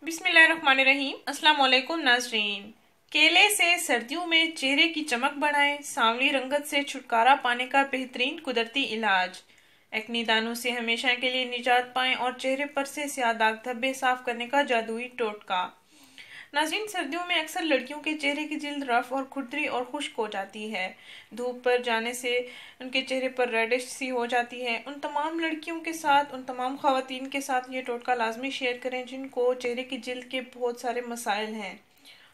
बिस्मिल्लाहिर्रहमानिर्रहीम। अस्सलाम वालेकुम नाज़रीन। केले से सर्दियों में चेहरे की चमक बढ़ाएं, सांवली रंगत से छुटकारा पाने का बेहतरीन कुदरती इलाज। एक्ने दानों से हमेशा के लिए निजात पाएं और चेहरे पर से स्याह दाग धब्बे साफ करने का जादुई टोटका। नाज़रीन, सर्दियों में अक्सर लड़कियों के चेहरे की जिल्द रफ और खुरदरी और खुश्क हो जाती है। धूप पर जाने से उनके चेहरे पर रेडिश सी हो जाती है। उन तमाम लड़कियों के साथ, उन तमाम ख़वातीन के साथ ये टोटका लाजमी शेयर करें जिनको चेहरे की जिल्द के बहुत सारे मसाइल हैं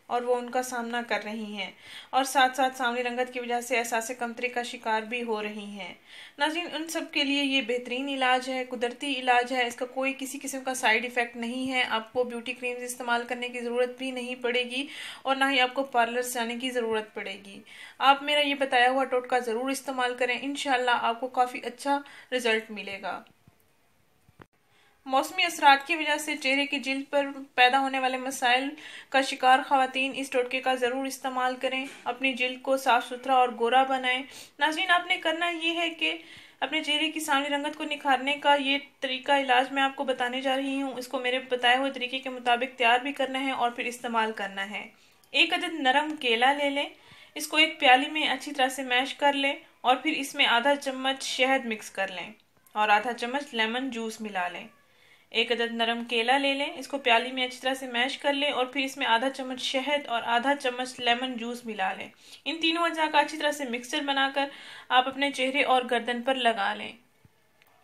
और वो उनका सामना कर रही हैं और साथ साथ सांवली रंगत की वजह से एहसास कमतरी का शिकार भी हो रही हैं। नाज़रीन, उन सब के लिए ये बेहतरीन इलाज है, कुदरती इलाज है। इसका कोई किसी किस्म का साइड इफ़ेक्ट नहीं है। आपको ब्यूटी क्रीम्स इस्तेमाल करने की ज़रूरत भी नहीं पड़ेगी और ना ही आपको पार्लर जाने की ज़रूरत पड़ेगी। आप मेरा ये बताया हुआ टोटका ज़रूर इस्तेमाल करें, इंशाल्लाह आपको काफ़ी अच्छा रिजल्ट मिलेगा। मौसमी असरात की वजह से चेहरे की जिल्द पर पैदा होने वाले मसाइल का शिकार ख़वातीन इस टोटके का ज़रूर इस्तेमाल करें। अपनी जिल्द को साफ़ सुथरा और गोरा बनाएं। नाज़रीन, आपने करना ये है कि अपने चेहरे की सांवली रंगत को निखारने का ये तरीका इलाज मैं आपको बताने जा रही हूँ। इसको मेरे बताए हुए तरीके के मुताबिक तैयार भी करना है और फिर इस्तेमाल करना है। एक अदद नरम केला ले लें, इसको एक प्याली में अच्छी तरह से मैश कर लें और फिर इसमें आधा चम्मच शहद मिक्स कर लें और आधा चम्मच लेमन जूस मिला लें। एक अदद नरम केला ले लें, इसको प्याली में अच्छी तरह से मैश कर लें और फिर इसमें आधा चम्मच शहद और आधा चम्मच लेमन जूस मिला लें। इन तीनों अज्जा का अच्छी तरह से मिक्सचर बनाकर आप अपने चेहरे और गर्दन पर लगा लें।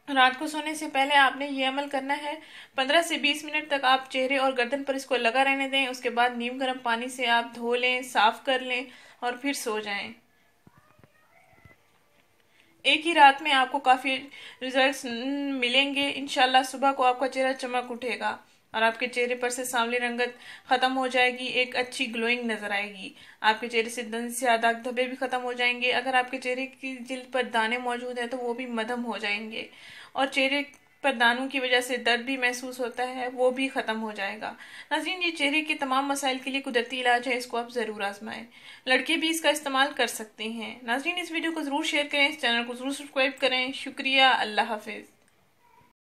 रात को सोने से पहले आपने ये अमल करना है। 15 से 20 मिनट तक आप चेहरे और गर्दन पर इसको लगा रहने दें। उसके बाद नीम गर्म पानी से आप धो लें, साफ कर लें और फिर सो जाएं। एक ही रात में आपको काफ़ी रिजल्ट्स मिलेंगे। इंशाल्लाह सुबह को आपका चेहरा चमक उठेगा और आपके चेहरे पर से सांवली रंगत ख़त्म हो जाएगी, एक अच्छी ग्लोइंग नज़र आएगी। आपके चेहरे से दंद स्याह दाग धब्बे भी ख़त्म हो जाएंगे। अगर आपके चेहरे की जिल्द पर दाने मौजूद हैं तो वो भी मदम हो जाएंगे और चेहरे पर दानों की वजह से दर्द भी महसूस होता है, वो भी ख़त्म हो जाएगा। नाज़रीन, ये चेहरे के तमाम मसाइल के लिए कुदरती इलाज है, इसको आप ज़रूर आजमाएं। लड़के भी इसका इस्तेमाल कर सकते हैं। नाज़रीन, इस वीडियो को ज़रूर शेयर करें, इस चैनल को ज़रूर सब्सक्राइब करें। शुक्रिया। अल्लाह हाफिज़।